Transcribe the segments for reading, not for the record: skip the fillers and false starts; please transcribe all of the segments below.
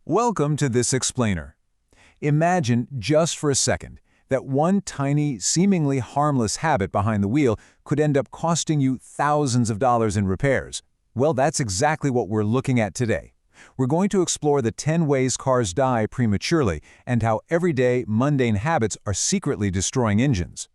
Welcome to this explainer. Imagine, just for a second, that one tiny, seemingly harmless habit behind the wheel could end up costing you thousands of dollars in repairs. Well, that's exactly what we're looking at today. We're going to explore the 10 ways cars die prematurely and how everyday, mundane habits are secretly destroying engines.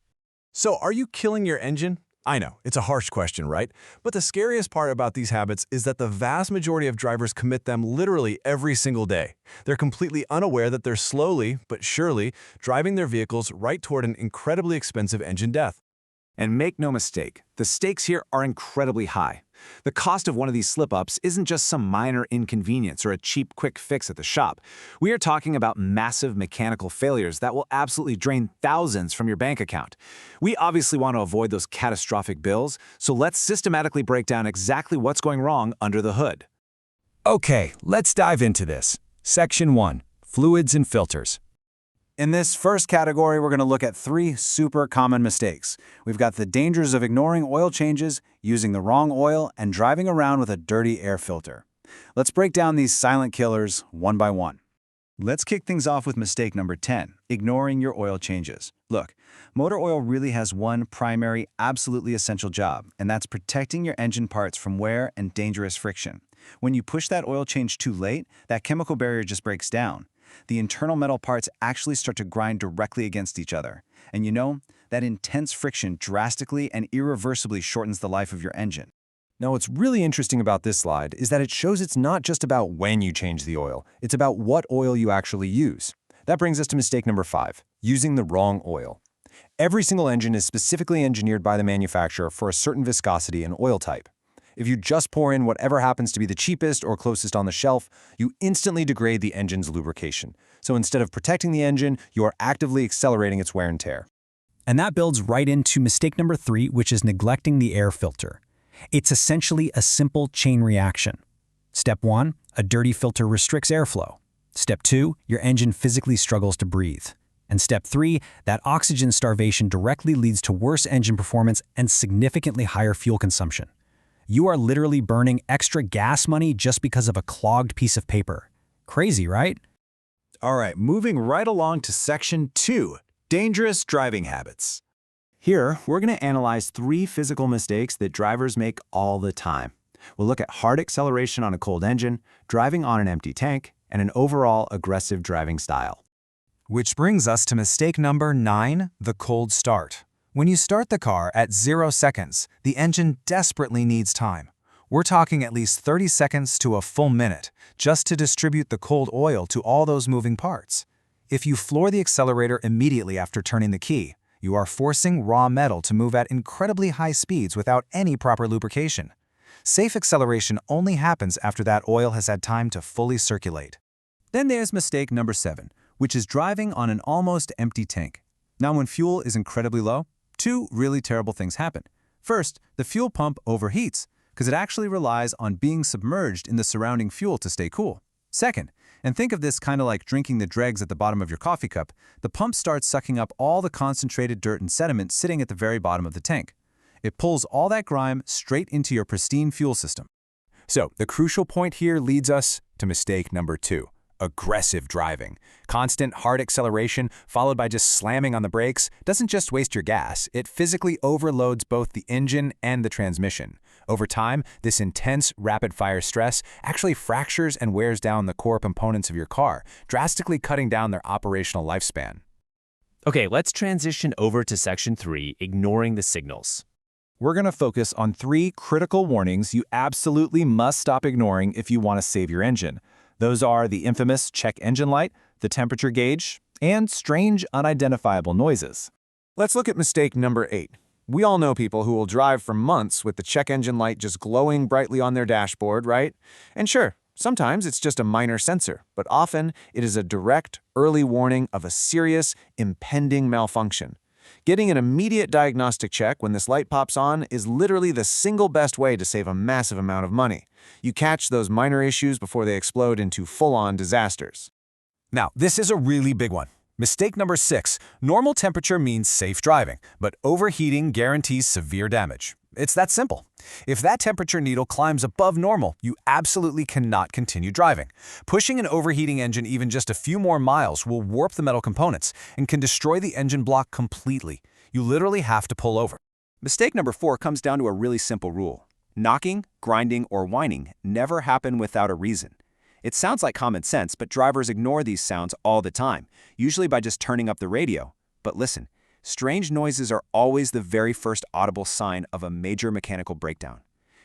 So, are you killing your engine? I know, it's a harsh question, right? But the scariest part about these habits is that the vast majority of drivers commit them literally every single day. They're completely unaware that they're slowly, but surely, driving their vehicles right toward an incredibly expensive engine death. And make no mistake, the stakes here are incredibly high. The cost of one of these slip-ups isn't just some minor inconvenience or a cheap quick fix at the shop. We are talking about massive mechanical failures that will absolutely drain thousands from your bank account. We obviously want to avoid those catastrophic bills, so let's systematically break down exactly what's going wrong under the hood. Okay, let's dive into this. Section 1. Fluids and filters. In this first category, we're going to look at 3 super common mistakes. We've got the dangers of ignoring oil changes, using the wrong oil, and driving around with a dirty air filter. Let's break down these silent killers one by one. Let's kick things off with mistake number 10, ignoring your oil changes. Look, motor oil really has one primary, absolutely essential job, and that's protecting your engine parts from wear and dangerous friction. When you push that oil change too late, that chemical barrier just breaks down. The internal metal parts actually start to grind directly against each other. And you know, that intense friction drastically and irreversibly shortens the life of your engine. Now, what's really interesting about this slide is that it shows it's not just about when you change the oil, it's about what oil you actually use. That brings us to mistake number 5, using the wrong oil. Every single engine is specifically engineered by the manufacturer for a certain viscosity and oil type. If you just pour in whatever happens to be the cheapest or closest on the shelf, you instantly degrade the engine's lubrication. So instead of protecting the engine, you are actively accelerating its wear and tear. And that builds right into mistake number 3, which is neglecting the air filter. It's essentially a simple chain reaction. Step 1, a dirty filter restricts airflow. Step 2, your engine physically struggles to breathe. And step 3, that oxygen starvation directly leads to worse engine performance and significantly higher fuel consumption. You are literally burning extra gas money just because of a clogged piece of paper. Crazy, right? All right, moving right along to section 2, dangerous driving habits. Here, we're going to analyze 3 physical mistakes that drivers make all the time. We'll look at hard acceleration on a cold engine, driving on an empty tank, and an overall aggressive driving style. Which brings us to mistake number 9, the cold start. When you start the car at 0 seconds, the engine desperately needs time. We're talking at least 30 seconds to a full minute just to distribute the cold oil to all those moving parts. If you floor the accelerator immediately after turning the key, you are forcing raw metal to move at incredibly high speeds without any proper lubrication. Safe acceleration only happens after that oil has had time to fully circulate. Then there's mistake number 7, which is driving on an almost empty tank. Now, when fuel is incredibly low, 2 really terrible things happen. First, the fuel pump overheats because it actually relies on being submerged in the surrounding fuel to stay cool. Second, and think of this kind of like drinking the dregs at the bottom of your coffee cup, the pump starts sucking up all the concentrated dirt and sediment sitting at the very bottom of the tank. It pulls all that grime straight into your pristine fuel system. So, the crucial point here leads us to mistake number 2. Aggressive driving. Constant hard acceleration followed by just slamming on the brakes doesn't just waste your gas, it physically overloads both the engine and the transmission. Over time, this intense, rapid-fire stress actually fractures and wears down the core components of your car, drastically cutting down their operational lifespan. Okay, let's transition over to section 3, ignoring the signals. We're going to focus on 3 critical warnings you absolutely must stop ignoring if you want to save your engine. Those are the infamous check engine light, the temperature gauge, and strange unidentifiable noises. Let's look at mistake number 8. We all know people who will drive for months with the check engine light just glowing brightly on their dashboard, right? And sure, sometimes it's just a minor sensor, but often it is a direct, early warning of a serious, impending malfunction. Getting an immediate diagnostic check when this light pops on is literally the single best way to save a massive amount of money. You catch those minor issues before they explode into full-on disasters. Now, this is a really big one. Mistake number 6, normal temperature means safe driving, but overheating guarantees severe damage. It's that simple. If that temperature needle climbs above normal, you absolutely cannot continue driving. Pushing an overheating engine even just a few more miles will warp the metal components and can destroy the engine block completely. You literally have to pull over. Mistake number 4 comes down to a really simple rule. Knocking, grinding, or whining never happen without a reason. It sounds like common sense, but drivers ignore these sounds all the time, usually by just turning up the radio. But listen, strange noises are always the very first audible sign of a major mechanical breakdown.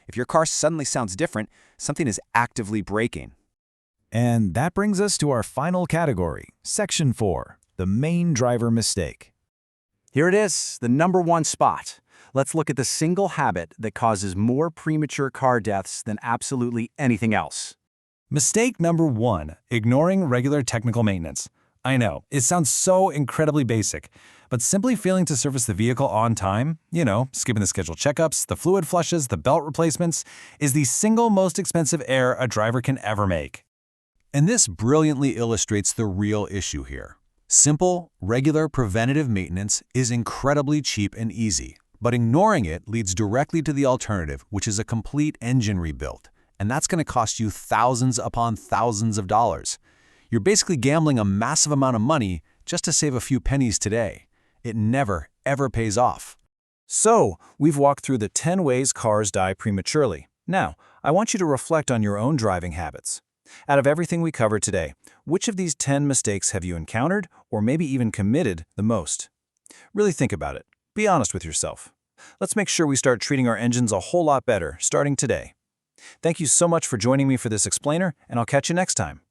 If your car suddenly sounds different, something is actively breaking. And that brings us to our final category, Section 4, the main driver mistake. Here it is, the number 1 spot. Let's look at the single habit that causes more premature car deaths than absolutely anything else. Mistake number 1, ignoring regular technical maintenance. I know, it sounds so incredibly basic, but simply failing to service the vehicle on time, skipping the scheduled checkups, the fluid flushes, the belt replacements, is the single most expensive error a driver can ever make. And this brilliantly illustrates the real issue here. Simple, regular preventative maintenance is incredibly cheap and easy, but ignoring it leads directly to the alternative, which is a complete engine rebuild. And that's going to cost you thousands upon thousands of dollars. You're basically gambling a massive amount of money just to save a few pennies today. It never, ever pays off. So, we've walked through the 10 ways cars die prematurely. Now, I want you to reflect on your own driving habits. Out of everything we covered today, which of these 10 mistakes have you encountered or maybe even committed the most? Really think about it. Be honest with yourself. Let's make sure we start treating our engines a whole lot better starting today. Thank you so much for joining me for this explainer, and I'll catch you next time.